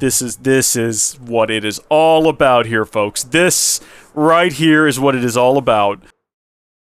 This is what it is all about here, folks. This right here is what it is all about.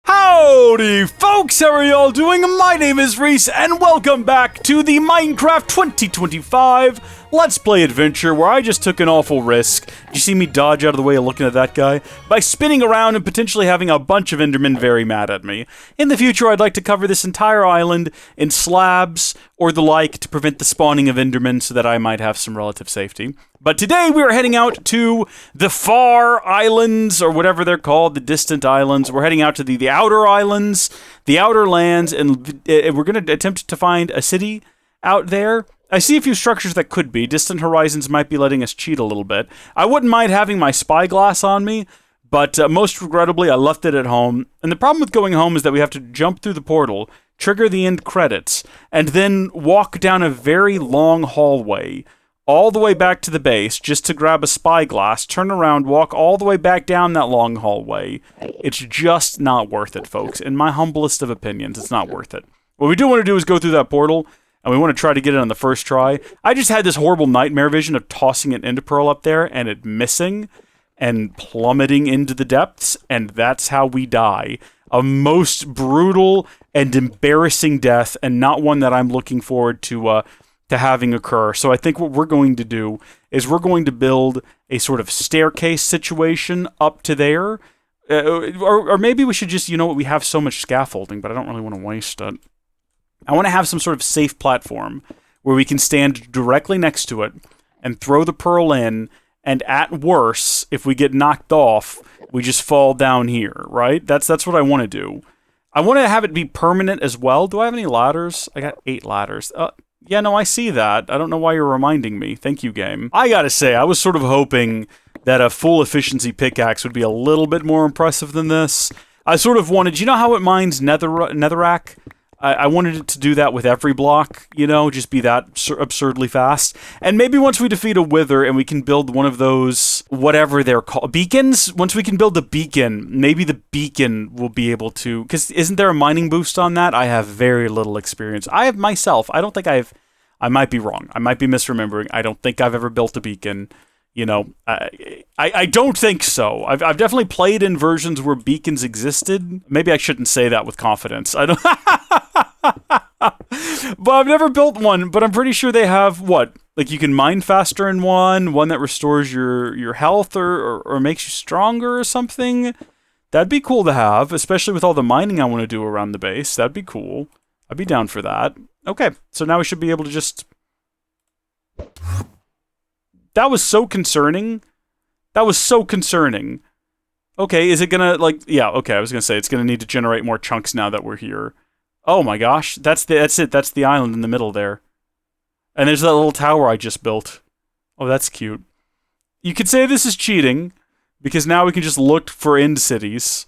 Howdy, folks! How are y'all doing? My name is Reese, and welcome back to the Minecraft 2025 Let's Play Adventure, where I just took an awful risk. Did you see me dodge out of the way of looking at that guy? By spinning around and potentially having a bunch of Endermen very mad at me. In the future, I'd like to cover this entire island in slabs or the like to prevent the spawning of Endermen so that I might have some relative safety. But today we are heading out to the far islands, or whatever they're called, the distant islands. We're heading out to the outer islands, the outer lands, and we're going to attempt to find a city out there. I see a few structures that could be. Distant horizons might be letting us cheat a little bit. I wouldn't mind having my spyglass on me, but most regrettably, I left it at home. And the problem with going home is that we have to jump through the portal, trigger the end credits, and then walk down a very long hallway all the way back to the base just to grab a spyglass, turn around, walk all the way back down that long hallway. It's just not worth it, folks. In my humblest of opinions, it's not worth it. What we do want to do is go through that portal, and we want to try to get it on the first try. I just had this horrible nightmare vision of tossing an ender pearl up there and it missing and plummeting into the depths, and that's how we die. A most brutal and embarrassing death, and not one that I'm looking forward to having occur. So I think what we're going to do is we're going to build a sort of staircase situation up to there. Or maybe we should just, you know what, we have so much scaffolding, but I don't really want to waste it. I want to have some sort of safe platform where we can stand directly next to it and throw the pearl in, and at worst, if we get knocked off, we just fall down here, right? That's what I want to do. I want to have it be permanent as well. Do I have any ladders? I got 8 ladders. Yeah, no, I see that. I don't know why you're reminding me. Thank you, game. I gotta say, I was sort of hoping that a full efficiency pickaxe would be a little bit more impressive than this. I sort of wanted, you know how it mines netherrack? I wanted it to do that with every block, you know, just be that absurdly fast. And maybe once we defeat a wither and we can build one of those, whatever they're called, beacons? Once we can build a beacon, maybe the beacon will be able to, because isn't there a mining boost on that? I have very little experience. I have myself, I don't think I might be wrong. I might be misremembering. I don't think I've ever built a beacon. You know, I don't think so. I've definitely played in versions where beacons existed. Maybe I shouldn't say that with confidence. I don't. But I've never built one. But I'm pretty sure they have what? Like you can mine faster in one that restores your health or makes you stronger or something. That'd be cool to have, especially with all the mining I want to do around the base. That'd be cool. I'd be down for that. Okay, so now we should be able to just. That was so concerning. That was so concerning. Okay, is it gonna, like, yeah, okay, I was gonna say, it's gonna need to generate more chunks now that we're here. Oh my gosh, that's it, that's the island in the middle there. And there's that little tower I just built. Oh, that's cute. You could say this is cheating, because now we can just look for end cities.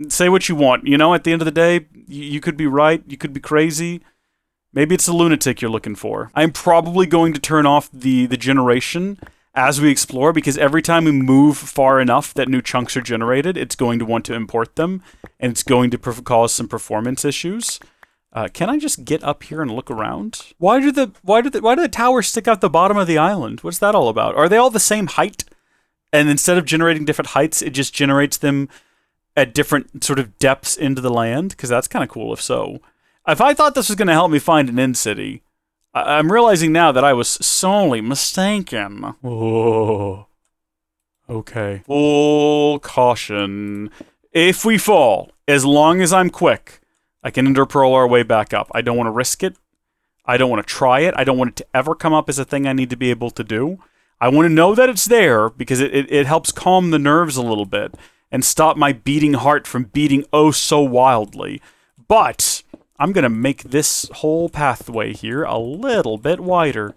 Say what you want, you know, at the end of the day, you could be right, you could be crazy. Maybe it's a lunatic you're looking for. I'm probably going to turn off the generation as we explore, because every time we move far enough that new chunks are generated, it's going to want to import them, and it's going to cause some performance issues. Can I just get up here and look around? Why do the towers stick out the bottom of the island? What's that all about? Are they all the same height? And instead of generating different heights, it just generates them at different sort of depths into the land? Because that's kind of cool if so. If I thought this was going to help me find an end city, I'm realizing now that I was sorely mistaken. Oh. Okay. Full caution. If we fall, as long as I'm quick, I can ender pearl our way back up. I don't want to risk it. I don't want to try it. I don't want it to ever come up as a thing I need to be able to do. I want to know that it's there, because it helps calm the nerves a little bit and stop my beating heart from beating oh so wildly. But I'm going to make this whole pathway here a little bit wider.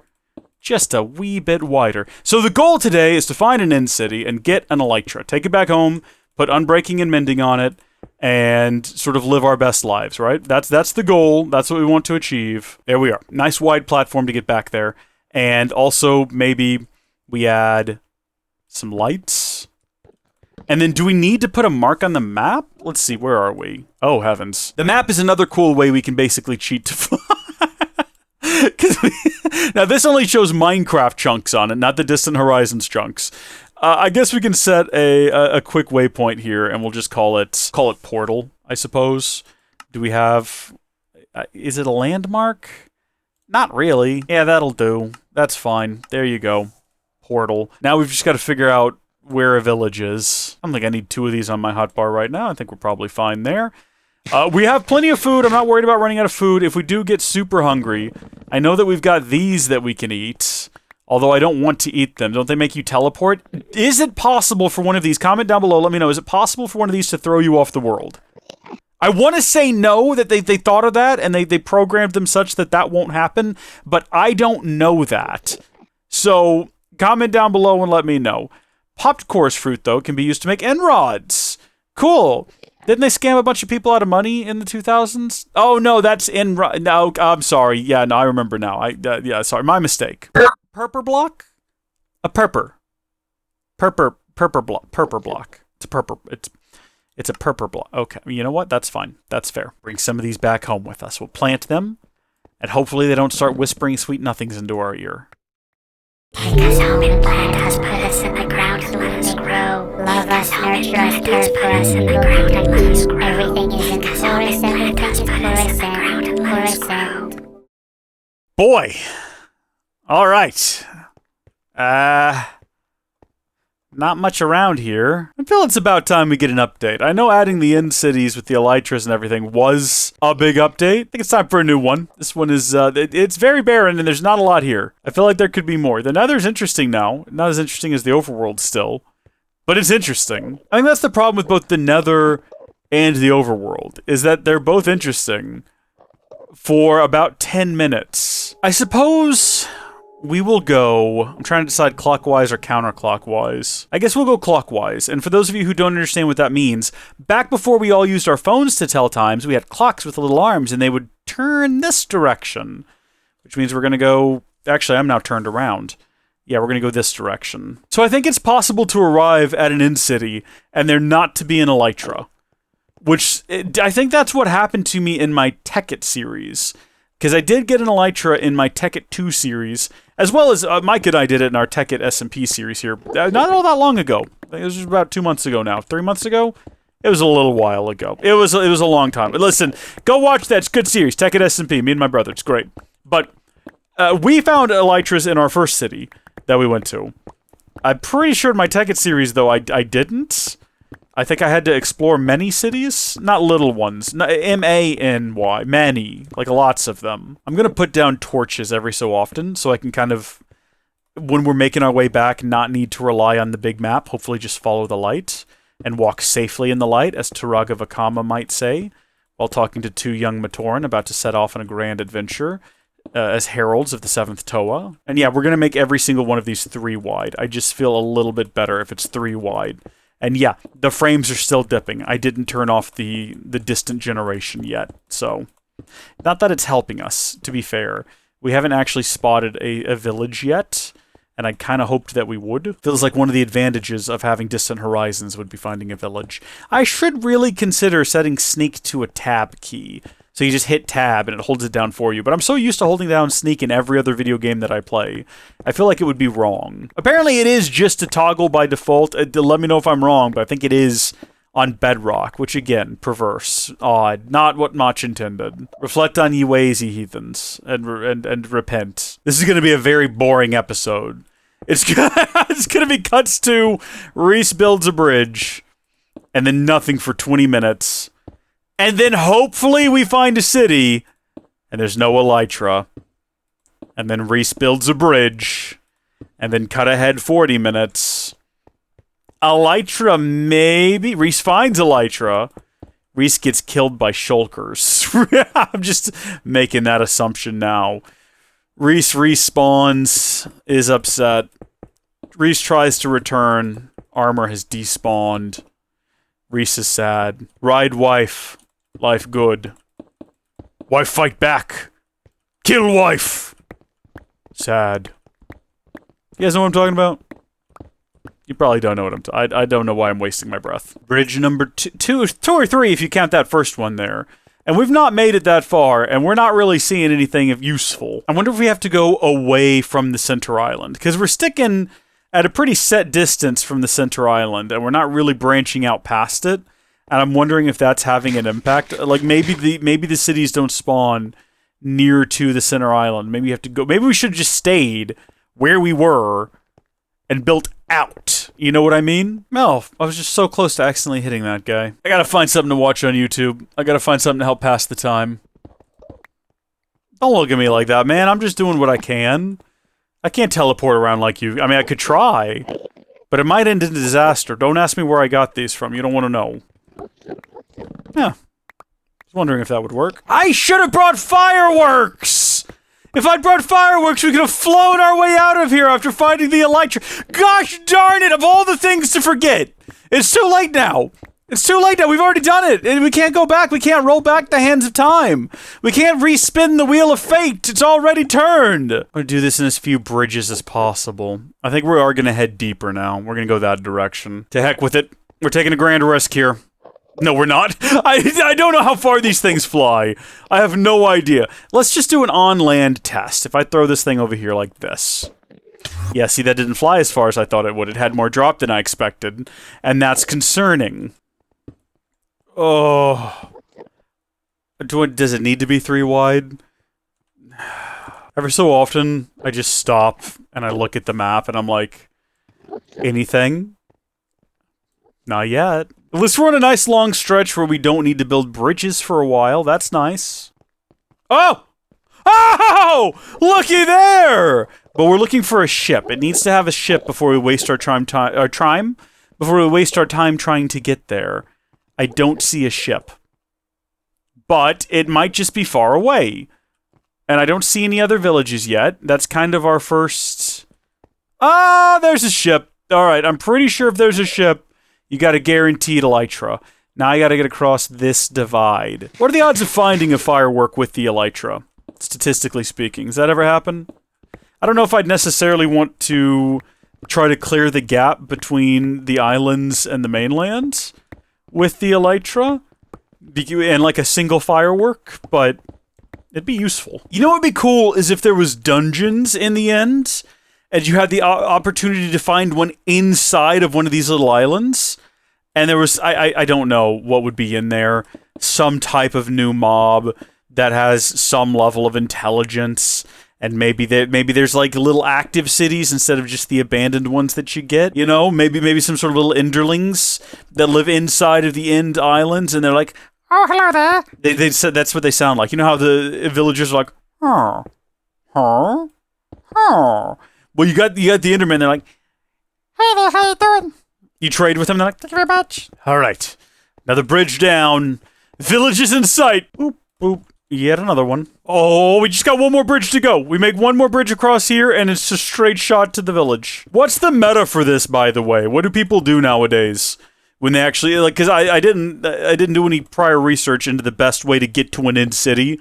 Just a wee bit wider. So the goal today is to find an end city and get an Elytra. Take it back home, put unbreaking and mending on it, and sort of live our best lives, right? That's the goal. That's what we want to achieve. There we are. Nice wide platform to get back there. And also maybe we add some lights. And then do we need to put a mark on the map? Let's see, where are we? Oh, heavens. The map is another cool way we can basically cheat to fly. Because Now, this only shows Minecraft chunks on it, not the Distant Horizons chunks. I guess we can set a quick waypoint here, and we'll just call it Portal, I suppose. Do we have... is it a landmark? Not really. Yeah, that'll do. That's fine. There you go. Portal. Now we've just got to figure out where a village is. I don't think I need 2 of these on my hotbar right now. I think we're probably fine there. We have plenty of food. I'm not worried about running out of food. If we do get super hungry, I know that we've got these that we can eat. Although I don't want to eat them. Don't they make you teleport? Is it possible for one of these? Comment down below. Let me know. Is it possible for one of these to throw you off the world? I want to say no, that they thought of that, and they programmed them such that that won't happen. But I don't know that. So, comment down below and let me know. Popped chorus fruit, though, can be used to make end rods. Cool. Didn't they scam a bunch of people out of money in the 2000s? Oh, no, that's in... No, I'm sorry. Yeah, no, I remember now. Yeah, sorry. My mistake. Purper block? A purper. Purper block. Purper block. It's a purper... It's a purper block. Okay, you know what? That's fine. That's fair. Bring some of these back home with us. We'll plant them, and hopefully they don't start whispering sweet nothings into our ear. Take us home and plant us, put us in the ground and let us grow. Love us, nurture us, put us in the ground and let us grow. Everything is in the fluorescent. Boy. All right. Not much around here. I feel it's about time we get an update. I know adding the end cities with the Elytras and everything was a big update. I think it's time for a new one. This one is, it's very barren and there's not a lot here. I feel like there could be more. The Nether's interesting now. Not as interesting as the Overworld still, but it's interesting. I think that's the problem with both the Nether and the Overworld, is that they're both interesting for about 10 minutes. I suppose... we will go... I'm trying to decide clockwise or counterclockwise. I guess we'll go clockwise. And for those of you who don't understand what that means, back before we all used our phones to tell times, we had clocks with little arms, and they would turn this direction. Which means we're going to go... Actually, I'm now turned around. Yeah, we're going to go this direction. So I think it's possible to arrive at an end city, and there not to be an Elytra. Which, I think that's what happened to me in my Tekkit series. Because I did get an Elytra in my Tekkit 2 series, as well as Mike and I did it in our Tekkit SMP series here. Not all that long ago. It was just about 2 months ago now. 3 months ago? It was a little while ago. It was a long time. But listen, go watch that. It's a good series. Tekkit SMP. Me and my brother. It's great. But we found Elytras in our first city that we went to. I'm pretty sure in my Tekkit series, though, I didn't. I think I had to explore many cities, not little ones. M-A-N-Y, many, like lots of them. I'm going to put down torches every so often so I can kind of, when we're making our way back, not need to rely on the big map, hopefully just follow the light and walk safely in the light, as Turaga Vakama might say, while talking to 2 young Matoran about to set off on a grand adventure as heralds of the 7th Toa. And yeah, we're going to make every single one of these 3 wide. I just feel a little bit better if it's 3 wide. And yeah, the frames are still dipping. I didn't turn off the distant generation yet, so... Not that it's helping us, to be fair. We haven't actually spotted a village yet, and I kind of hoped that we would. Feels like one of the advantages of having Distant Horizons would be finding a village. I should really consider setting Sneak to a tab key. So you just hit tab and it holds it down for you. But I'm so used to holding down Sneak in every other video game that I play. I feel like it would be wrong. Apparently it is just a toggle by default. Let me know if I'm wrong, but I think it is on Bedrock, which again, perverse, odd, not what Mach intended. Reflect on ye ways, ye heathens, and repent. This is going to be a very boring episode. It's gonna be cuts to Reese builds a bridge, and then nothing for 20 minutes. And then hopefully we find a city, and there's no Elytra. And then Reese builds a bridge, and then cut ahead 40 minutes. Elytra, maybe? Reese finds Elytra. Reese gets killed by shulkers. I'm just making that assumption now. Reese respawns, is upset. Reese tries to return. Armor has despawned. Reese is sad. Ride wife. Life good. Wife fight back. Kill wife. Sad. You guys know what I'm talking about? You probably don't know what I'm I don't know why I'm wasting my breath. Bridge number two or three if you count that first one there. And we've not made it that far, and we're not really seeing anything useful. I wonder if we have to go away from the center island, because we're sticking at a pretty set distance from the center island, and we're not really branching out past it. And I'm wondering if that's having an impact. Like, maybe the cities don't spawn near to the center island. Maybe you have to go. Maybe we should have just stayed where we were and built out. You know what I mean? No, I was just so close to accidentally hitting that guy. I gotta find something to watch on YouTube. I gotta find something to help pass the time. Don't look at me like that, man. I'm just doing what I can. I can't teleport around like you. I mean, I could try, but it might end in disaster. Don't ask me where I got these from. You don't want to know. Yeah. I was wondering if that would work. I should have brought fireworks! If I'd brought fireworks, we could have flown our way out of here after finding the Elytra. Gosh darn it, of all the things to forget. It's too late now. It's too late now. We've already done it. And we can't go back. We can't roll back the hands of time. We can't respin the wheel of fate. It's already turned. I'm going to do this in as few bridges as possible. I think we are going to head deeper now. We're going to go that direction. To heck with it. We're taking a grand risk here. No, we're not. I don't know how far these things fly. I have no idea. Let's just do an on-land test. If I throw this thing over here like this. Yeah, see, that didn't fly as far as I thought it would. It had more drop than I expected. And that's concerning. Oh. Does it need to be 3 wide? Every so often, I just stop and I look at the map and I'm like, anything? Not yet. Let's run a nice long stretch where we don't need to build bridges for a while. That's nice. Oh! Oh! Looky there! But we're looking for a ship. It needs to have a ship before we waste our time before we waste our time trying to get there. I don't see a ship. But it might just be far away. And I don't see any other villages yet. That's kind of our first... Ah, there's a ship. Alright, I'm pretty sure if there's a ship, you got a guaranteed Elytra. Now I gotta get across this divide. What are the odds of finding a firework with the Elytra? Statistically speaking. Does that ever happen? I don't know if I'd necessarily want to try to clear the gap between the islands and the mainland with the Elytra. And like a single firework, but it'd be useful. You know what would be cool is if there was dungeons in the end, and you had the opportunity to find one inside of one of these little islands, and there was, I don't know what would be in there, some type of new mob that has some level of intelligence, and maybe there's like little active cities instead of just the abandoned ones that you get, you know? Maybe some sort of little enderlings that live inside of the end islands, and they're like, oh, hello there. They said that's what they sound like. You know how the villagers are like, huh, huh, huh. Well, you got the Enderman. They're like, Hey there, how you doing? You trade with them. They're like, Thank you very much. all right, another bridge down. Village is in sight. Boop boop. Yet another one. Oh, we just got one more bridge to go. We make one more bridge across here, and it's a straight shot to the village. What's the meta for this, by the way? What do people do nowadays when they actually like? Because I didn't do any prior research into the best way to get to an end city.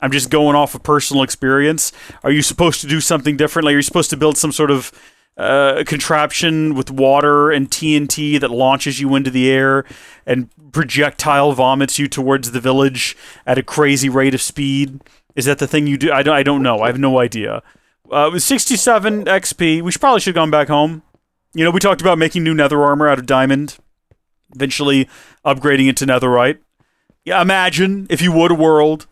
I'm just going off of personal experience. Are you supposed to do something different? Like, are you supposed to build some sort of contraption with water and TNT that launches you into the air and projectile vomits you towards the village at a crazy rate of speed? Is that the thing you do? I don't know. I have no idea. With 67 XP, we probably should have gone back home. You know, we talked about making new nether armor out of diamond, eventually upgrading it to netherite. Yeah, imagine, if you would, a world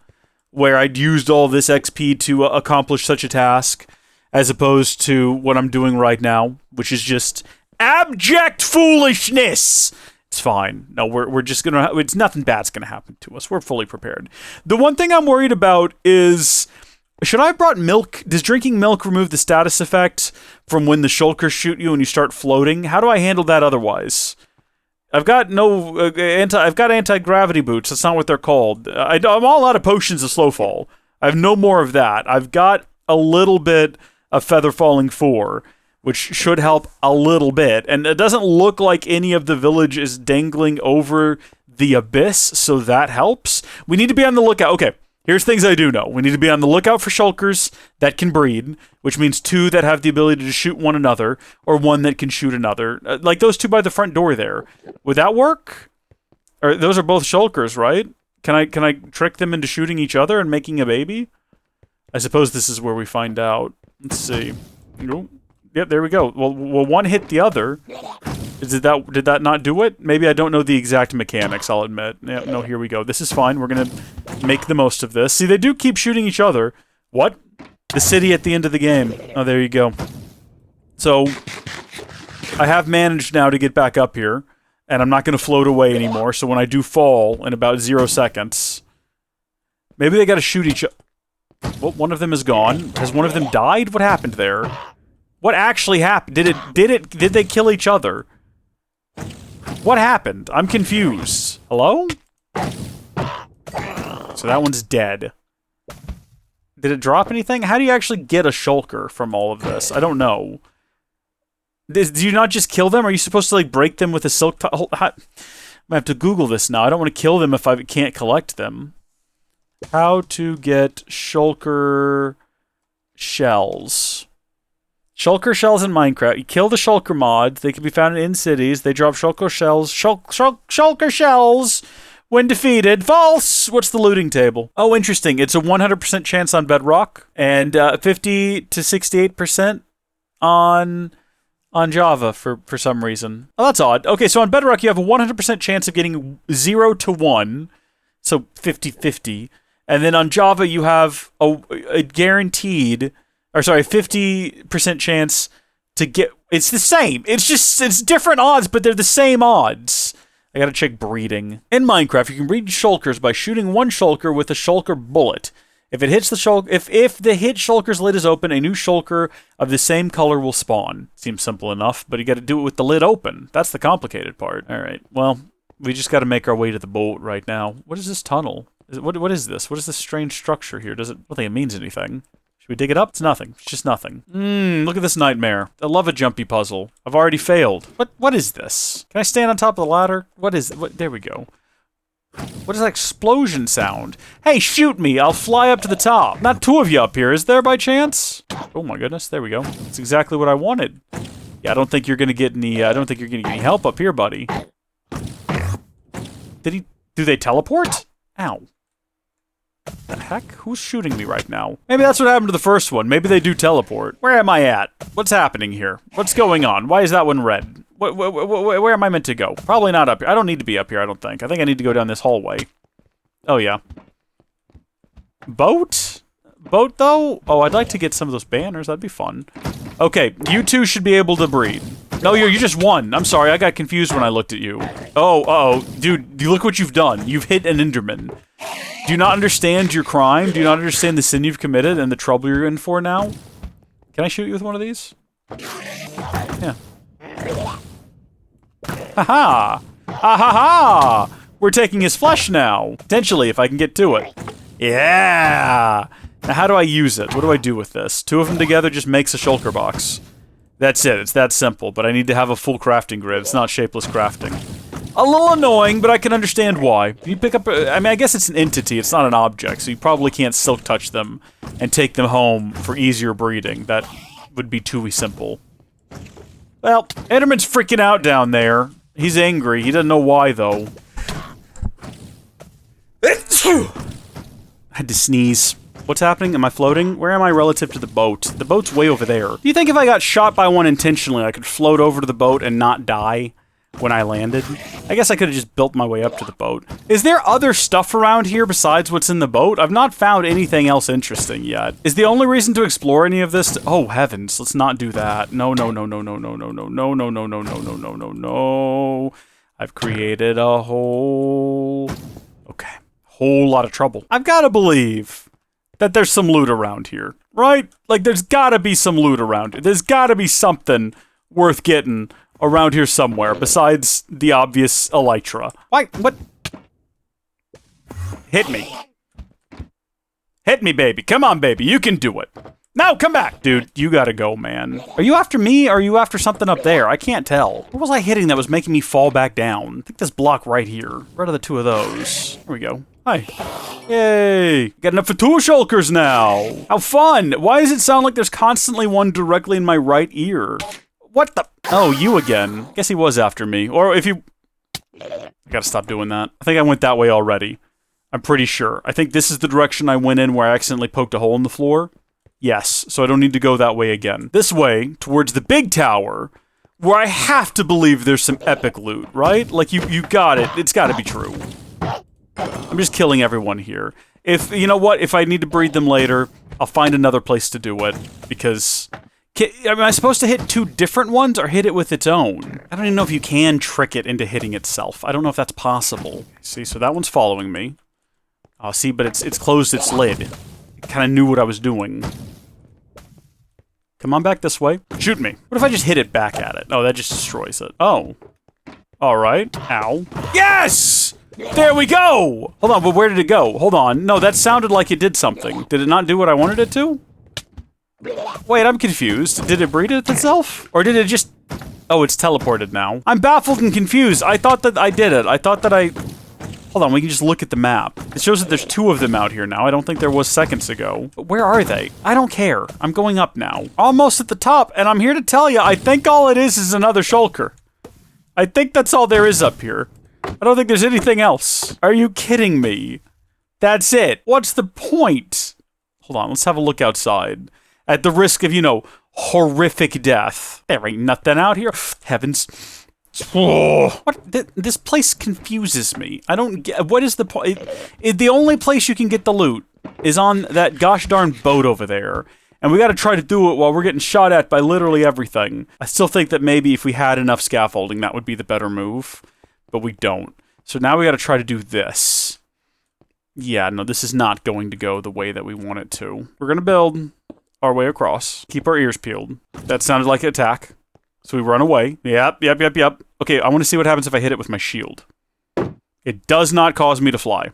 where I'd used all this XP to accomplish such a task, as opposed to what I'm doing right now, which is just abject foolishness. It's fine. No, we're just gonna... It's nothing bad's gonna happen to us. We're fully prepared. The one thing I'm worried about is... Should I have brought milk? Does drinking milk remove the status effect from when the shulkers shoot you and you start floating? How do I handle that otherwise? I've got no I've got anti-gravity boots. That's not what they're called. I'm all out of potions of slow fall. I have no more of that. I've got a little bit of feather falling 4, which should help a little bit. And it doesn't look like any of the village is dangling over the abyss, so that helps. We need to be on the lookout. Okay, here's things I do know. We need to be on the lookout for shulkers that can breed, which means 2 that have the ability to shoot one another, or 1 that can shoot another. Like those 2 by the front door there. Would that work? Or those are both shulkers, right? Can I trick them into shooting each other and making a baby? I suppose this is where we find out. Let's see. Nope. Yep, there we go. Well, one hit the other. Did that not do it? Maybe I don't know the exact mechanics, I'll admit. Yeah, no, here we go. This is fine. We're gonna make the most of this. See, they do keep shooting each other. What? The city at the end of the game. Oh, there you go. So, I have managed now to get back up here. And I'm not going to float away anymore, so when I do fall in about 0 seconds... Maybe they gotta shoot each other. Well, one of them is gone. Has one of them died? What happened there? What actually happened? Did they kill each other? What happened? I'm confused. Hello? So that one's dead. Did it drop anything? How do you actually get a shulker from all of this? I don't know. Do you not just kill them? Are you supposed to, like, break them with a silk... I have to Google this now. I don't want to kill them if I can't collect them. How to get shulker shells. Shulker shells in Minecraft. You kill the shulker mods. They can be found in cities. They drop shulker shells. Shulker shells when defeated. False! What's the looting table? Oh, interesting. It's a 100% chance on Bedrock and 50 to 68% on Java for some reason. Oh, that's odd. Okay, so on Bedrock, you have a 100% chance of getting 0 to 1, so 50-50. And then on Java, you have a guaranteed, or sorry, 50% chance to get, it's the same. It's different odds, but they're the same odds. I gotta check breeding. In Minecraft, you can breed shulkers by shooting one shulker with a shulker bullet. If it hits the shulker, if the hit shulker's lid is open, a new shulker of the same color will spawn. Seems simple enough, but you gotta do it with the lid open. That's the complicated part. Alright, well, we just gotta make our way to the boat right now. What is this tunnel? What is this? What is this strange structure here? I don't think it means anything. Should we dig it up? It's nothing. It's just nothing. Look at this nightmare. I love a jumpy puzzle. I've already failed. What is this? Can I stand on top of the ladder? There we go. What is that explosion sound? Hey, shoot me! I'll fly up to the top. Not two of you up here, is there by chance? Oh my goodness, there we go. That's exactly what I wanted. Yeah, I don't think you're gonna get any, help up here, buddy. Do they teleport? Ow. The heck? Who's shooting me right now? Maybe that's what happened to the first one. Maybe they do teleport. Where am I at? What's happening here? What's going on? Why is that one red? Where am I meant to go? Probably not up here. I don't need to be up here, I don't think. I think I need to go down this hallway. Oh, yeah. Boat? Boat, though? Oh, I'd like to get some of those banners. That'd be fun. Okay, you two should be able to breed. No, you just won. I'm sorry, I got confused when I looked at you. Oh, uh-oh. Dude, look what you've done. You've hit an Enderman. Do you not understand your crime? Do you not understand the sin you've committed and the trouble you're in for now? Can I shoot you with one of these? Yeah. Ha-ha! Ha-ha-ha! We're taking his flesh now. Potentially, if I can get to it. Yeah! Now, how do I use it? What do I do with this? Two of them together just makes a shulker box. That's it. It's that simple, but I need to have a full crafting grid. It's not shapeless crafting. A little annoying, but I can understand why. Can you pick up I mean, I guess it's an entity. It's not an object, so you probably can't silk touch them and take them home for easier breeding. That would be too simple. Well, Enderman's freaking out down there. He's angry. He doesn't know why, though. I had to sneeze. What's happening? Am I floating? Where am I relative to the boat? The boat's way over there. Do you think if I got shot by one intentionally, I could float over to the boat and not die when I landed? I guess I could have just built my way up to the boat. Is there other stuff around here besides what's in the boat? I've not found anything else interesting yet. Is the only reason to explore any of this? Oh, heavens. Let's not do that. No, no, no, no, no, no, no, no, no, no, no, no, no, no, no, no, no. I've created a whole lot of trouble. I've got to believe that there's some loot around here, right? Like, there's gotta be some loot around here. There's gotta be something worth getting around here somewhere, besides the obvious Elytra. Why? What? Hit me. Hit me, baby. Come on, baby. You can do it. No, come back. Dude, you gotta go, man. Are you after me, or are you after something up there? I can't tell. What was I hitting that was making me fall back down? I think this block right here. Right of the two of those. There we go. Hi. Yay! Got enough for two shulkers now! How fun! Why does it sound like there's constantly one directly in my right ear? What the? Oh, you again. Guess he was after me. Or if you... I gotta stop doing that. I think I went that way already. I'm pretty sure. I think this is the direction I went in where I accidentally poked a hole in the floor. Yes, so I don't need to go that way again. This way, towards the big tower, where I have to believe there's some epic loot, right? Like, you got it. It's gotta be true. I'm just killing everyone here. If, you know what, if I need to breed them later, I'll find another place to do it, because... Am I supposed to hit two different ones, or hit it with its own? I don't even know if you can trick it into hitting itself. I don't know if that's possible. See, so that one's following me. Oh, see, but it's closed its lid. It kind of knew what I was doing. Come on back this way. Shoot me. What if I just hit it back at it? Oh, that just destroys it. Oh. Alright. Ow. Yes! There we go! Hold on, but where did it go? Hold on. No, that sounded like it did something. Did it not do what I wanted it to? Wait, I'm confused. Did it breed it itself? Or did it just... Oh, it's teleported now. I'm baffled and confused. I thought that I did it. I thought that I... Hold on, we can just look at the map. It shows that there's two of them out here now. I don't think there was seconds ago. But where are they? I don't care. I'm going up now. Almost at the top, and I'm here to tell you, I think all it is another shulker. I think that's all there is up here. I don't think there's anything else. Are you kidding me? That's it. What's the point? Hold on, let's have a look outside. At the risk of, you know, horrific death. There ain't nothing out here. Heavens. Oh, what? This place confuses me. I don't get... What is the point? The only place you can get the loot is on that gosh darn boat over there. And we gotta try to do it while we're getting shot at by literally everything. I still think that maybe if we had enough scaffolding, that would be the better move. But we don't. So now we gotta try to do this. Yeah, no, this is not going to go the way that we want it to. We're gonna build... our way across. Keep our ears peeled. That sounded like an attack. So we run away. Yep. Okay, I want to see what happens if I hit it with my shield. It does not cause me to fly.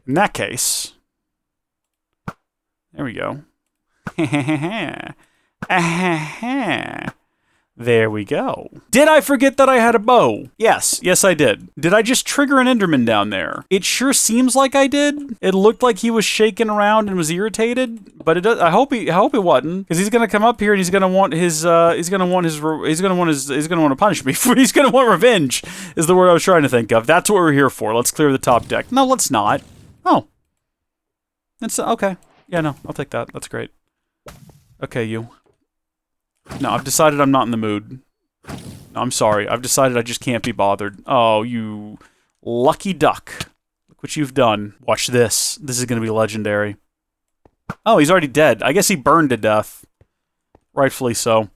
In that case... There we go. There we go. Did I forget that I had a bow? Yes, I did. Did I just trigger an Enderman down there? It sure seems like I did. It looked like he was shaking around and was irritated, but it does, I hope it wasn't, because he's gonna come up here and he's gonna want to punish me. He's gonna want revenge. Is the word I was trying to think of. That's what we're here for. Let's clear the top deck. No, let's not. Oh, that's okay. Yeah, no, I'll take that. That's great. Okay, you. No, I've decided I'm not in the mood. No, I'm sorry. I've decided I just can't be bothered. Oh, you lucky duck. Look what you've done. Watch this. This is going to be legendary. Oh, he's already dead. I guess he burned to death. Rightfully so.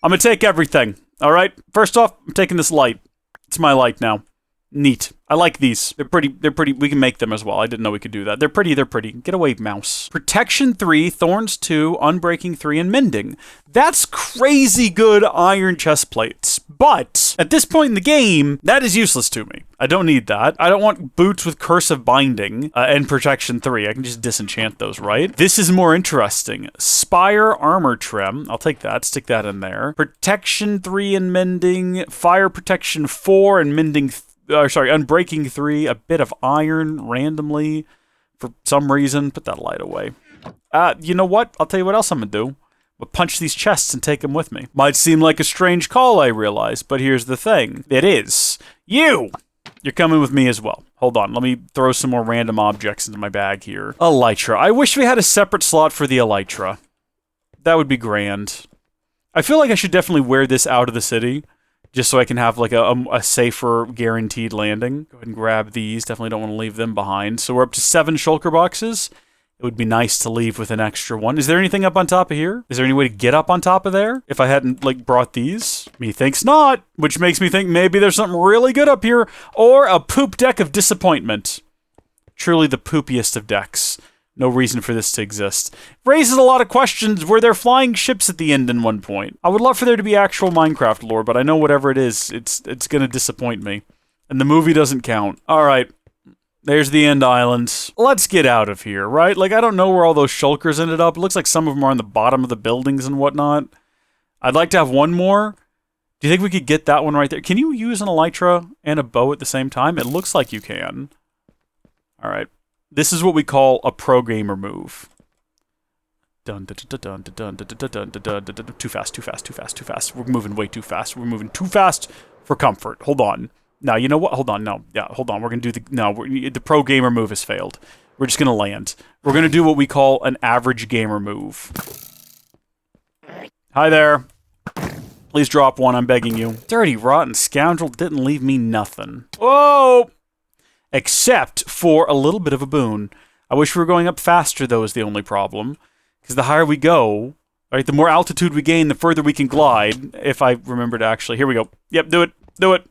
I'm going to take everything. All right? First off, I'm taking this light. It's my light now. Neat. I like these. They're pretty. We can make them as well. I didn't know we could do that. They're pretty. Get away, mouse. Protection 3, Thorns 2, Unbreaking 3, and Mending. That's crazy good iron chest plates. But at this point in the game, that is useless to me. I don't need that. I don't want boots with Curse of Binding and Protection 3. I can just disenchant those, right? This is more interesting. Spire Armor Trim. I'll take that. Stick that in there. Protection 3 and Mending. Fire Protection 4 and Mending 3. Unbreaking 3, a bit of iron randomly for some reason. Put that light away. You know what? I'll tell you what else I'm gonna do. I'll punch these chests and take them with me. Might seem like a strange call, I realize, but here's the thing. It is. You're coming with me as well. Hold on, let me throw some more random objects into my bag here. Elytra. I wish we had a separate slot for the Elytra. That would be grand. I feel like I should definitely wear this out of the city, just so I can have like a safer, guaranteed landing. Go ahead and grab these. Definitely don't want to leave them behind. So we're up to 7 shulker boxes. It would be nice to leave with an extra one. Is there anything up on top of here? Is there any way to get up on top of there if I hadn't, like, brought these? Methinks not, which makes me think maybe there's something really good up here, or a poop deck of disappointment. Truly the poopiest of decks. No reason for this to exist. Raises a lot of questions. Were there flying ships at the end in one point? I would love for there to be actual Minecraft lore, but I know whatever it is, it's gonna disappoint me. And the movie doesn't count. Alright. There's the end islands. Let's get out of here, right? Like, I don't know where all those shulkers ended up. It looks like some of them are on the bottom of the buildings and whatnot. I'd like to have one more. Do you think we could get that one right there? Can you use an Elytra and a bow at the same time? It looks like you can. Alright. This is what we call a pro gamer move. Dun dun dun dun dun dun dun dun dun. Too fast, too fast, too fast, too fast. We're moving way too fast. We're moving too fast for comfort. Hold on. No, you know what? Hold on. No. Yeah, hold on. We're going to do the... No, the pro gamer move has failed. We're just going to land. We're going to do what we call an average gamer move. Hi there. Please drop one, I'm begging you. Dirty, rotten scoundrel didn't leave me nothing. Whoa! Except for a little bit of a boon. I wish we were going up faster, though, is the only problem. Because the higher we go, right, the more altitude we gain, the further we can glide. If I remember to actually... Here we go. Yep, do it. Do it.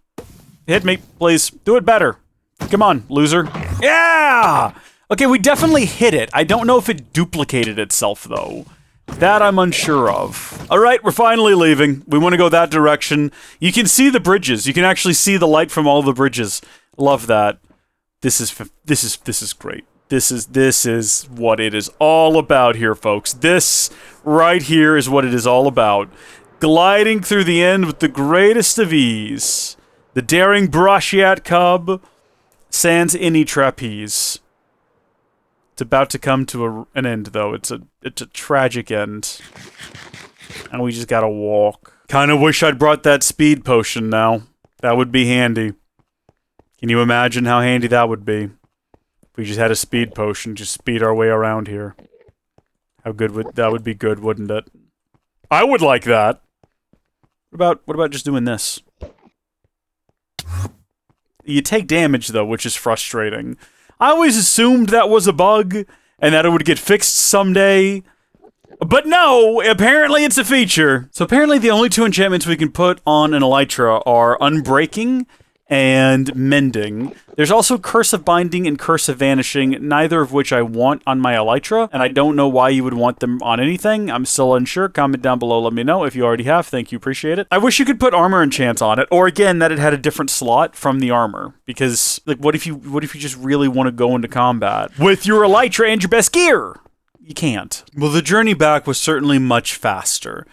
Hit me, please. Do it better. Come on, loser. Yeah! Okay, we definitely hit it. I don't know if it duplicated itself, though. That I'm unsure of. All right, we're finally leaving. We want to go that direction. You can see the bridges. You can actually see the light from all the bridges. Love that. This is great. This is what it is all about here, folks. This right here is what it is all about. Gliding through the end with the greatest of ease. The daring Brashiat cub sans any trapeze. It's about to come to an end, though. It's a tragic end. And we just gotta walk. Kinda wish I'd brought that speed potion now. That would be handy. Can you imagine how handy that would be? If we just had a speed potion, just speed our way around here. How good would that be good, wouldn't it? I would like that. What about just doing this? You take damage, though, which is frustrating. I always assumed that was a bug, and that it would get fixed someday. But no, apparently it's a feature. So apparently the only two enchantments we can put on an Elytra are Unbreaking and Mending. There's also Curse of Binding and Curse of Vanishing, neither of which I want on my Elytra, and I don't know why you would want them on anything. I'm still unsure. Comment down below, let me know if you already have. Thank you, appreciate it. I wish you could put armor enchants on it, or again, that it had a different slot from the armor, because, like, what if you just really want to go into combat with your Elytra and your best gear? You can't. Well, the journey back was certainly much faster,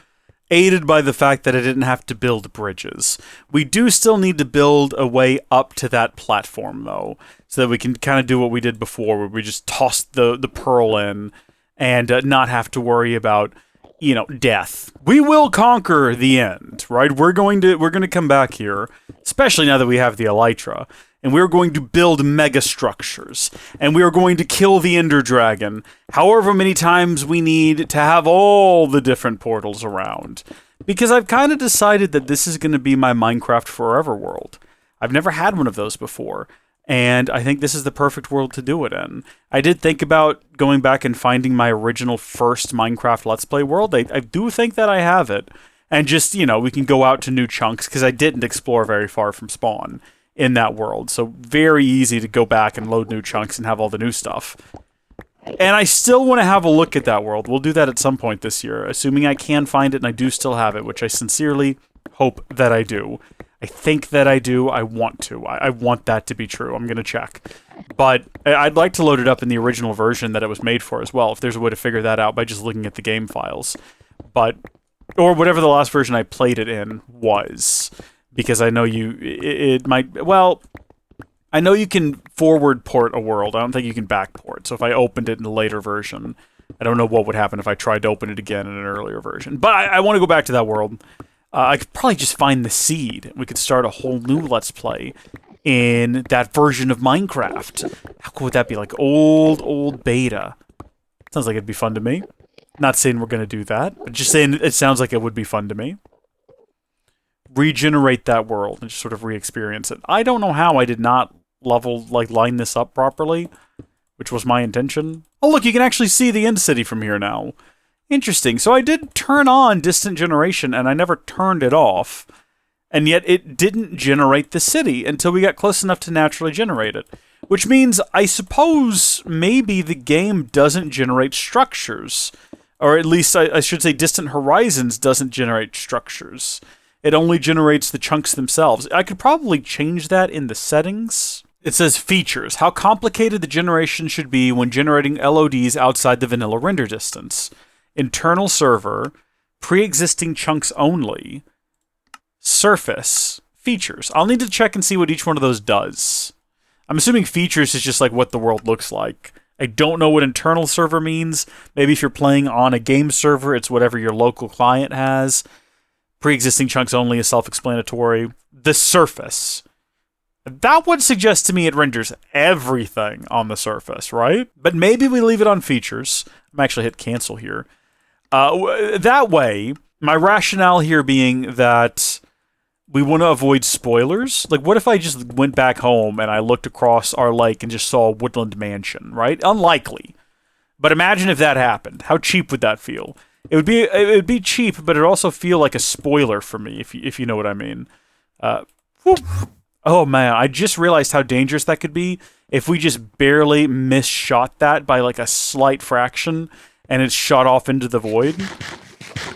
aided by the fact that I didn't have to build bridges. We do still need to build a way up to that platform, though, so that we can kind of do what we did before, where we just toss the pearl in and not have to worry about, you know, death. We will conquer the end, right? We're going to come back here, especially now that we have the Elytra, and we're going to build mega structures, and we are going to kill the Ender Dragon, however many times we need to have all the different portals around. Because I've kind of decided that this is going to be my Minecraft Forever world. I've never had one of those before, and I think this is the perfect world to do it in. I did think about going back and finding my original first Minecraft Let's Play world. I do think that I have it, and just, you know, we can go out to new chunks, because I didn't explore very far from spawn in that world, so very easy to go back and load new chunks and have all the new stuff. And I still want to have a look at that world. We'll do that at some point this year, assuming I can find it and I do still have it, which I sincerely hope that I do. I think that I do. I want to. I want that to be true. I'm going to check. But I'd like to load it up in the original version that it was made for as well, if there's a way to figure that out by just looking at the game files. But, or whatever the last version I played it in was. Because I know it might, well, I know you can forward port a world. I don't think you can back port. So if I opened it in a later version, I don't know what would happen if I tried to open it again in an earlier version. But I want to go back to that world. I could probably just find the seed. We could start a whole new Let's Play in that version of Minecraft. How cool would that be? Like old beta. Sounds like it'd be fun to me. Not saying we're going to do that, but just saying it sounds like it would be fun to me. Regenerate that world and just sort of re-experience it. I don't know how I did not line this up properly, which was my intention. Oh, look, you can actually see the end city from here now. Interesting. So I did turn on Distant Generation, and I never turned it off, and yet it didn't generate the city until we got close enough to naturally generate it. Which means, I suppose, maybe the game doesn't generate structures. Or at least, I should say, Distant Horizons doesn't generate structures. It only generates the chunks themselves. I could probably change that in the settings. It says features. How complicated the generation should be when generating LODs outside the vanilla render distance. Internal server. Pre-existing chunks only. Surface. Features. I'll need to check and see what each one of those does. I'm assuming features is just like what the world looks like. I don't know what internal server means. Maybe if you're playing on a game server, it's whatever your local client has. Pre-existing chunks only is self-explanatory. The surface. That would suggest to me it renders everything on the surface, right? But maybe we leave it on features. I'm actually hit cancel here. That way, my rationale here being that we want to avoid spoilers. Like, what if I just went back home and I looked across our lake and just saw a woodland mansion, right? Unlikely. But imagine if that happened. How cheap would that feel? It would be cheap, but it'd also feel like a spoiler for me, if you know what I mean. Oh man, I just realized how dangerous that could be if we just barely misshot that by like a slight fraction and it shot off into the void.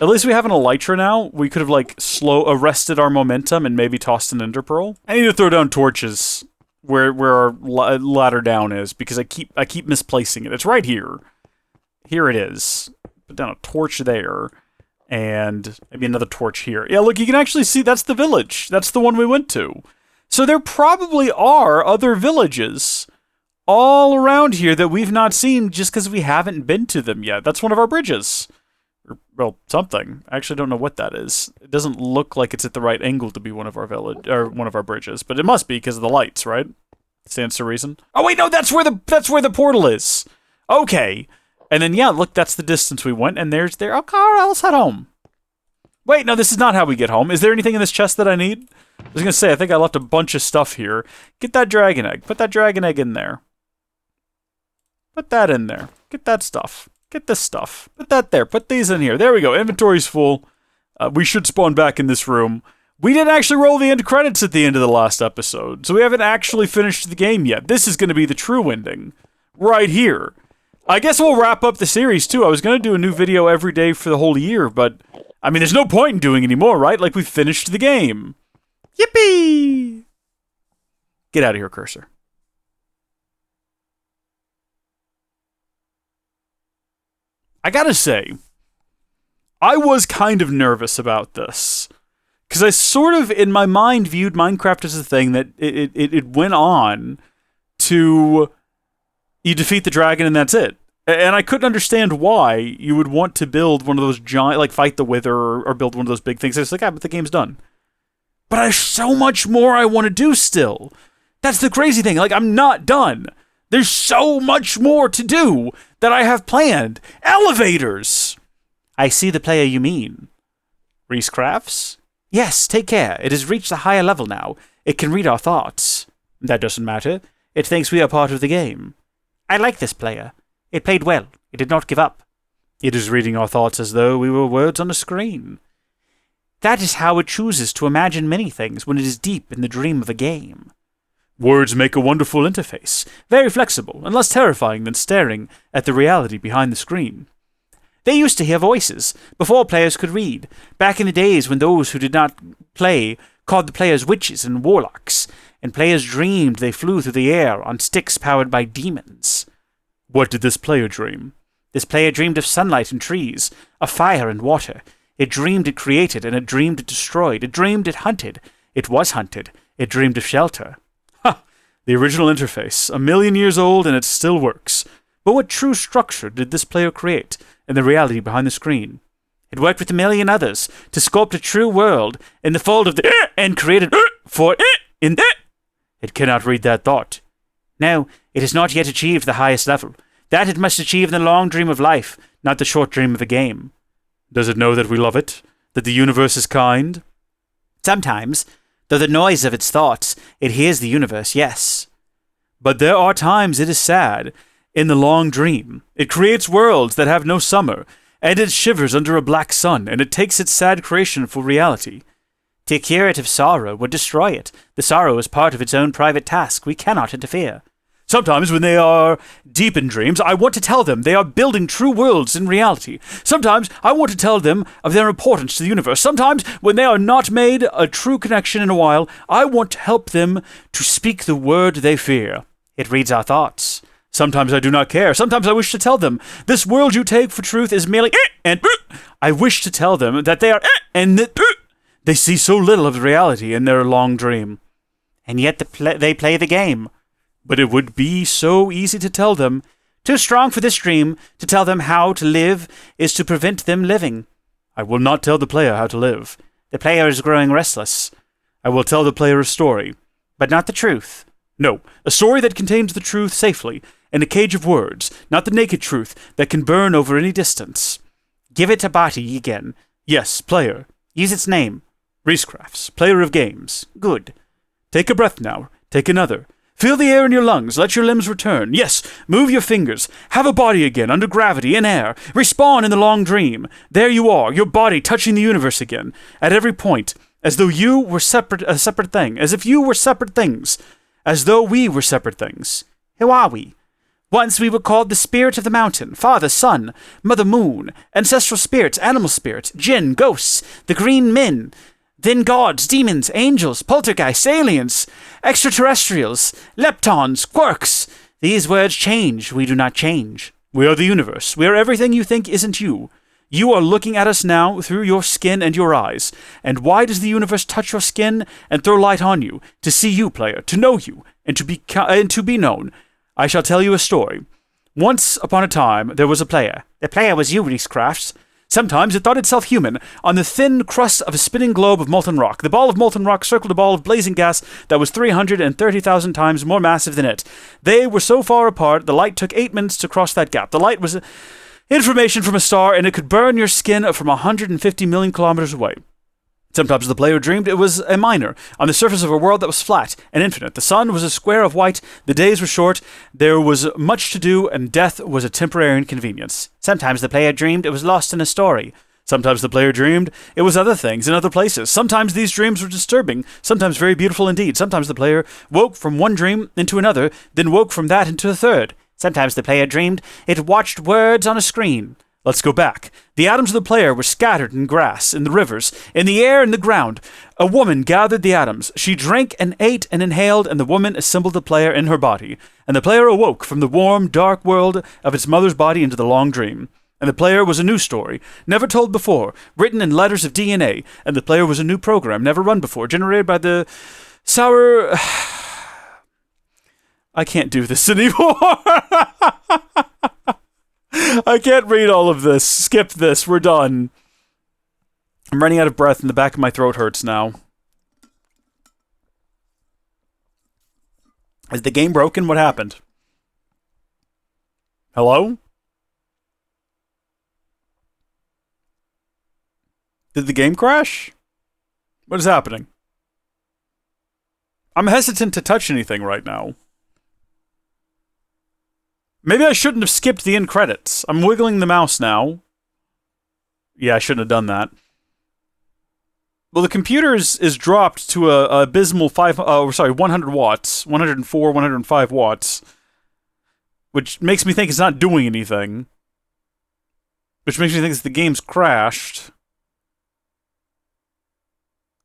At least we have an Elytra now. We could have like arrested our momentum and maybe tossed an ender pearl. I need to throw down torches where our ladder down is because I keep misplacing it. It's right here. Here it is. Put down a torch there. And maybe another torch here. Yeah, look, you can actually see that's the village. That's the one we went to. So there probably are other villages all around here that we've not seen just because we haven't been to them yet. That's one of our bridges. Or, well, something. I actually don't know what that is. It doesn't look like it's at the right angle to be one of our one of our bridges, but it must be because of the lights, right? Stands to reason. Oh wait, no, that's where the portal is. Okay. And then yeah, look, that's the distance we went, and there's there. Okay, all right, let's head home. Wait, no, this is not how we get home. Is there anything in this chest that I need? I was gonna say, I think I left a bunch of stuff here. Get that dragon egg. Put that dragon egg in there. Put that in there. Get that stuff. Get this stuff. Put that there. Put these in here. There we go. Inventory's full. We should spawn back in this room. We didn't actually roll the end credits at the end of the last episode, so we haven't actually finished the game yet. This is going to be the true ending. Right here. I guess we'll wrap up the series, too. I was going to do a new video every day for the whole year, but, I mean, there's no point in doing anymore, right? Like, we finished the game. Yippee! Get out of here, cursor. I gotta say, I was kind of nervous about this. Because I sort of, in my mind, viewed Minecraft as a thing that it went on to... You defeat the dragon and that's it. And I couldn't understand why you would want to build one of those giant, like fight the Wither or build one of those big things. It's like, but the game's done. But there's so much more I want to do still. That's the crazy thing. Like, I'm not done. There's so much more to do that I have planned. Elevators! I see the player you mean. Reese Crafts? Yes, take care. It has reached a higher level now. It can read our thoughts. That doesn't matter. It thinks we are part of the game. I like this player. It played well. It did not give up. It is reading our thoughts as though we were words on a screen. That is how it chooses to imagine many things when it is deep in the dream of a game. Words make a wonderful interface, very flexible and less terrifying than staring at the reality behind the screen. They used to hear voices, before players could read, back in the days when those who did not play called the players witches and warlocks, and players dreamed they flew through the air on sticks powered by demons. What did this player dream? This player dreamed of sunlight and trees, of fire and water. It dreamed it created, and it dreamed it destroyed. It dreamed it hunted. It was hunted. It dreamed of shelter. Ha! The original interface, 1,000,000 years old, and it still works. But what true structure did this player create in the reality behind the screen? It worked with 1,000,000 others to sculpt a true world in the fold of the and created for in the. It cannot read that thought. No, it has not yet achieved the highest level. That it must achieve in the long dream of life, not the short dream of a game. Does it know that we love it? That the universe is kind? Sometimes, though the noise of its thoughts, it hears the universe, yes. But there are times it is sad. In the long dream, it creates worlds that have no summer, and it shivers under a black sun, and it takes its sad creation for reality. To cure it of sorrow would destroy it. The sorrow is part of its own private task. We cannot interfere. Sometimes when they are deep in dreams, I want to tell them they are building true worlds in reality. Sometimes I want to tell them of their importance to the universe. Sometimes when they are not made a true connection in a while, I want to help them to speak the word they fear. It reads our thoughts. Sometimes I do not care. Sometimes I wish to tell them, this world you take for truth is merely and I wish to tell them that they are and that they see so little of the reality in their long dream. And yet they play the game. But it would be so easy to tell them. Too strong for this dream. To tell them how to live is to prevent them living. I will not tell the player how to live. The player is growing restless. I will tell the player a story. but not the truth. No, a story that contains the truth safely, in a cage of words, not the naked truth that can burn over any distance. Give it a body again. Yes, player. Use its name. Reescrafts, player of games. Good. Take a breath now. Take another. Feel the air in your lungs. Let your limbs return. Yes, move your fingers. Have a body again, under gravity, in air. Respawn in the long dream. There you are, your body touching the universe again. At every point, as though you were a separate thing. As if you were separate things. As though we were separate things. Who are we? Once we were called the spirit of the mountain, father, sun, mother, moon, ancestral spirits, animal spirits, jinn, ghosts, the green men, then gods, demons, angels, poltergeists, aliens, extraterrestrials, leptons, quirks. These words change, we do not change. We are the universe. We are everything you think isn't you. You are looking at us now through your skin and your eyes. And why does the universe touch your skin and throw light on you? To see you, player, to know you, and to be known. I shall tell you a story. Once upon a time, there was a player. The player was you, Reescrafts. Sometimes it thought itself human. On the thin crust of a spinning globe of molten rock, the ball of molten rock circled a ball of blazing gas that was 330,000 times more massive than it. They were so far apart, the light took 8 minutes to cross that gap. The light was information from a star, and it could burn your skin from 150 million kilometers away. Sometimes the player dreamed it was a miner on the surface of a world that was flat and infinite. The sun was a square of white, the days were short, there was much to do, and death was a temporary inconvenience. Sometimes the player dreamed it was lost in a story. Sometimes the player dreamed it was other things in other places. Sometimes these dreams were disturbing, sometimes very beautiful indeed. Sometimes the player woke from one dream into another, then woke from that into a third. Sometimes the player dreamed it watched words on a screen. Let's go back. The atoms of the player were scattered in grass, in the rivers, in the air, in the ground. A woman gathered the atoms. She drank and ate and inhaled, and the woman assembled the player in her body. And the player awoke from the warm, dark world of its mother's body into the long dream. And the player was a new story, never told before, written in letters of DNA. And the player was a new program, never run before, generated by the sour... I can't do this anymore. I can't read all of this. Skip this. We're done. I'm running out of breath and the back of my throat hurts now. Is the game broken? What happened? Hello? Did the game crash? What is happening? I'm hesitant to touch anything right now. Maybe I shouldn't have skipped the end credits. I'm wiggling the mouse now. Yeah, I shouldn't have done that. Well, the computer is dropped to a abysmal 100 watts. 104, 105 watts. Which makes me think it's not doing anything. Which makes me think the game's crashed.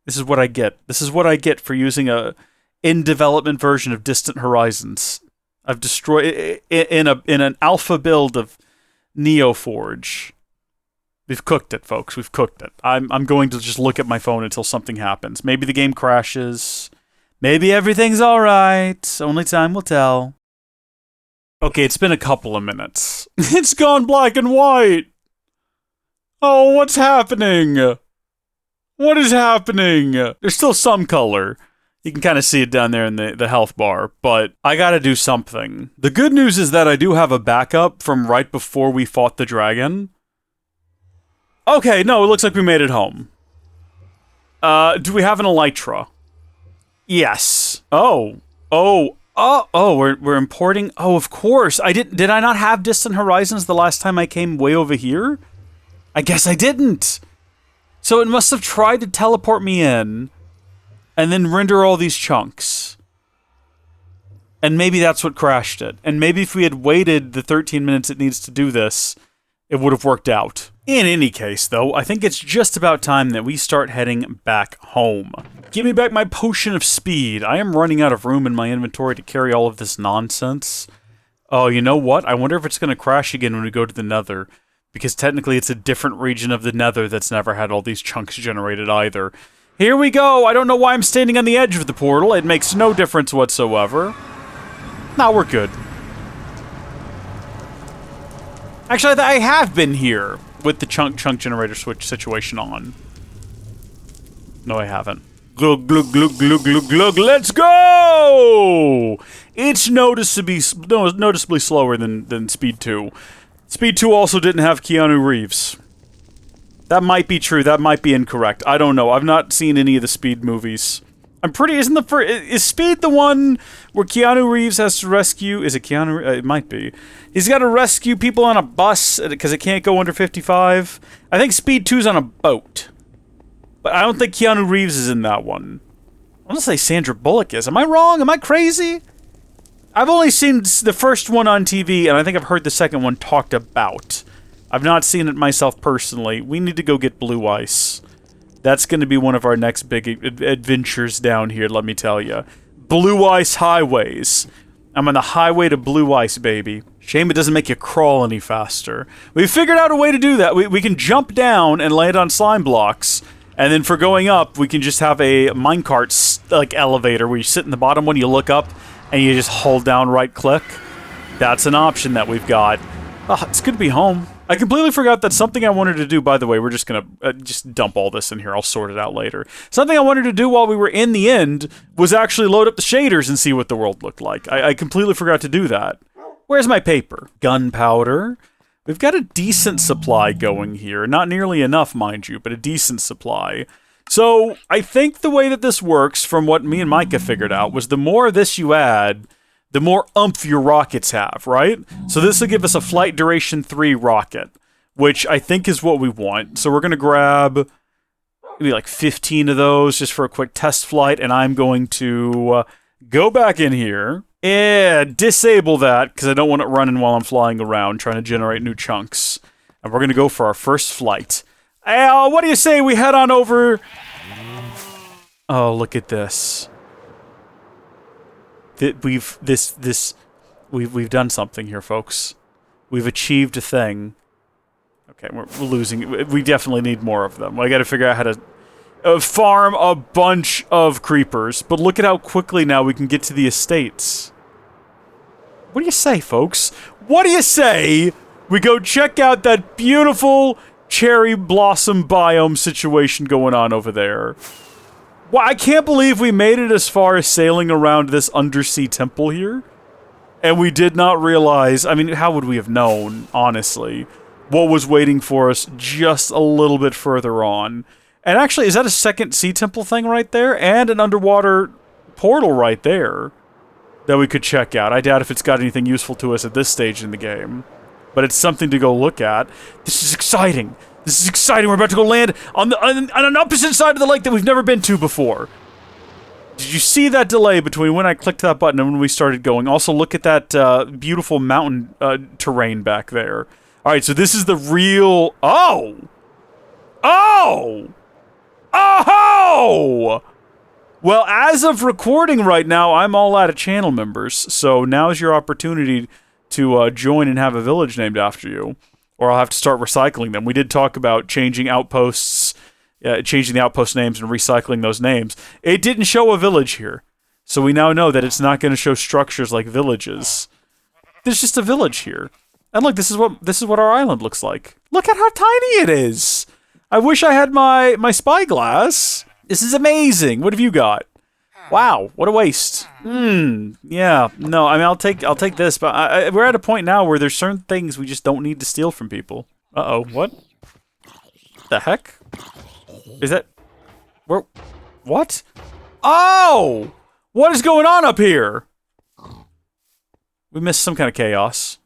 This is what I get. This is what I get for using a in-development version of Distant Horizons. I've destroyed in an alpha build of NeoForge. We've cooked it, folks. We've cooked it. I'm going to just look at my phone until something happens. Maybe the game crashes. Maybe everything's all right. Only time will tell. Okay, it's been a couple of minutes. It's gone black and white. Oh, what's happening? What is happening? There's still some color. You can kind of see it down there in the health bar, but I gotta do something. The good news is that I do have a backup from right before we fought the dragon. Okay, no, it looks like we made it home. Do we have an Elytra? Yes. We're importing. Oh, of course. Did I not have Distant Horizons the last time I came way over here? I guess I didn't. So it must have tried to teleport me in. And then render all these chunks. And maybe that's what crashed it. And maybe if we had waited the 13 minutes it needs to do this, it would have worked out. In any case, though, I think it's just about time that we start heading back home. Give me back my potion of speed. I am running out of room in my inventory to carry all of this nonsense. Oh, you know what? I wonder if it's going to crash again when we go to the Nether. Because technically it's a different region of the Nether that's never had all these chunks generated either. Here we go! I don't know why I'm standing on the edge of the portal. It makes no difference whatsoever. Now we're good. Actually, I have been here with the chunk generator switch situation on. No, I haven't. Glug, glug, glug, glug, glug, glug. Let's go! Whoa! It's noticeably slower than Speed 2. Speed 2 also didn't have Keanu Reeves. That might be true. That might be incorrect. I don't know. I've not seen any of the Speed movies. I'm pretty... Is Speed the one where Keanu Reeves has to rescue... Is it Keanu... it might be. He's got to rescue people on a bus because it can't go under 55. I think Speed 2's on a boat. But I don't think Keanu Reeves is in that one. I want to say Sandra Bullock is. Am I wrong? Am I crazy? I've only seen the first one on TV, and I think I've heard the second one talked about. I've not seen it myself personally. We need to go get Blue Ice. That's going to be one of our next big adventures down here, let me tell you. Blue Ice highways. I'm on the highway to Blue Ice, baby. Shame it doesn't make you crawl any faster. We figured out a way to do that. We can jump down and land on slime blocks. And then for going up, we can just have a minecart like elevator where you sit in the bottom one, you look up, and you just hold down right-click. That's an option that we've got. Oh, it's good to be home. I completely forgot that something I wanted to do, by the way, we're just going to just dump all this in here. I'll sort it out later. Something I wanted to do while we were in the end was actually load up the shaders and see what the world looked like. I completely forgot to do that. Where's my paper? Gunpowder. We've got a decent supply going here. Not nearly enough, mind you, but a decent supply. So, I think the way that this works, from what me and Micah figured out, was the more of this you add, the more oomph your rockets have, right? So this will give us a flight duration 3 rocket, which I think is what we want. So we're going to grab maybe like 15 of those just for a quick test flight, and I'm going to go back in here and disable that because I don't want it running while I'm flying around trying to generate new chunks. And we're going to go for our first flight. What do you say we head on over? Oh, look at this. We've done something here, folks. We've achieved a thing. Okay, we're losing. We definitely need more of them. I got to figure out how to farm a bunch of creepers. But look at how quickly now we can get to the estates. What do you say, folks? What do you say we go check out that beautiful cherry blossom biome situation going on over there? Well, I can't believe we made it as far as sailing around this undersea temple here. And we did not realize, I mean, how would we have known, honestly, what was waiting for us just a little bit further on. And actually, is that a second sea temple thing right there? And an underwater portal right there that we could check out. I doubt if it's got anything useful to us at this stage in the game. But it's something to go look at. This is exciting. This is exciting. We're about to go land on an opposite side of the lake that we've never been to before. Did you see that delay between when I clicked that button and when we started going? Also, look at that beautiful mountain terrain back there. All right, so this is the real... Oh! Oh! Oh! Well, as of recording right now, I'm all out of channel members, so now's your opportunity to join and have a village named after you. Or I'll have to start recycling them. We did talk about changing outposts, changing the outpost names and recycling those names. It didn't show a village here. So we now know that it's not going to show structures like villages. There's just a village here. And look, this is what our island looks like. Look at how tiny it is. I wish I had my spyglass. This is amazing. What have you got? Wow, what a waste. Yeah, no, I mean, I'll take this, but we're at a point now where there's certain things we just don't need to steal from people. Uh-oh, what? The heck? Is that... Where... What? Oh! What is going on up here? We missed some kind of chaos.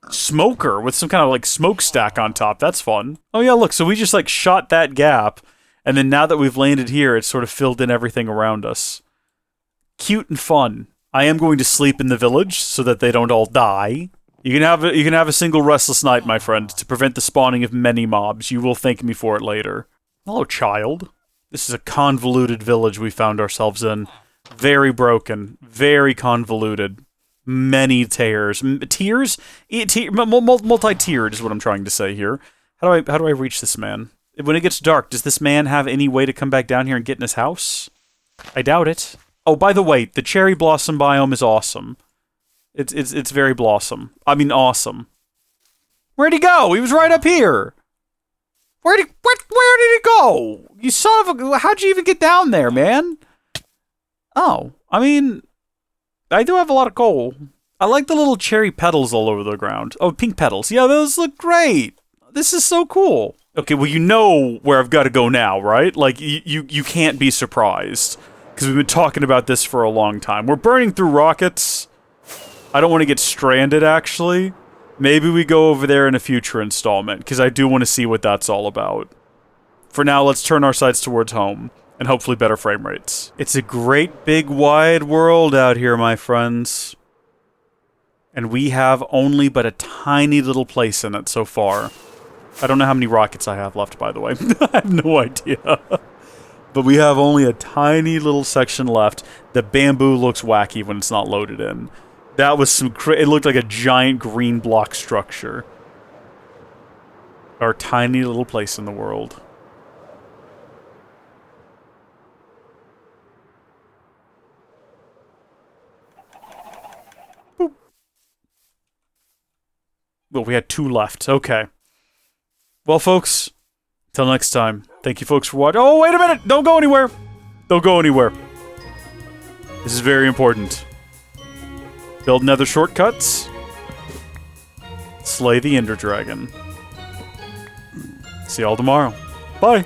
Smoker with some kind of, like, smokestack on top. That's fun. Oh, yeah, look, so we just, like, shot that gap. And then now that we've landed here, it's sort of filled in everything around us. Cute and fun. I am going to sleep in the village so that they don't all die. You can have a single restless night, my friend, to prevent the spawning of many mobs. You will thank me for it later. Hello, child. This is a convoluted village we found ourselves in. Very broken. Very convoluted. Many tiers. Tiers? Multi-tiered is what I'm trying to say here. How do I reach this man? When it gets dark, does this man have any way to come back down here and get in his house? I doubt it. Oh, by the way, the cherry blossom biome is awesome. It's very blossom. I mean, awesome. Where'd he go? He was right up here. Where did he go? You son of a... How'd you even get down there, man? Oh, I mean, I do have a lot of coal. I like the little cherry petals all over the ground. Oh, pink petals. Yeah, those look great. This is so cool. Okay, well, you know where I've got to go now, right? Like, you can't be surprised. Because we've been talking about this for a long time. We're burning through rockets. I don't want to get stranded, actually. Maybe we go over there in a future installment, because I do want to see what that's all about. For now, let's turn our sights towards home, and hopefully better frame rates. It's a great big wide world out here, my friends. And we have only but a tiny little place in it so far. I don't know how many rockets I have left, by the way. I have no idea. But we have only a tiny little section left. The bamboo looks wacky when it's not loaded in. That was some it looked like a giant green block structure. Our tiny little place in the world. Boop. Well, we had 2 left. Okay. Well, folks, till next time. Thank you, folks, for watching. Oh, wait a minute! Don't go anywhere! Don't go anywhere. This is very important. Build nether shortcuts. Slay the Ender Dragon. See y'all tomorrow. Bye!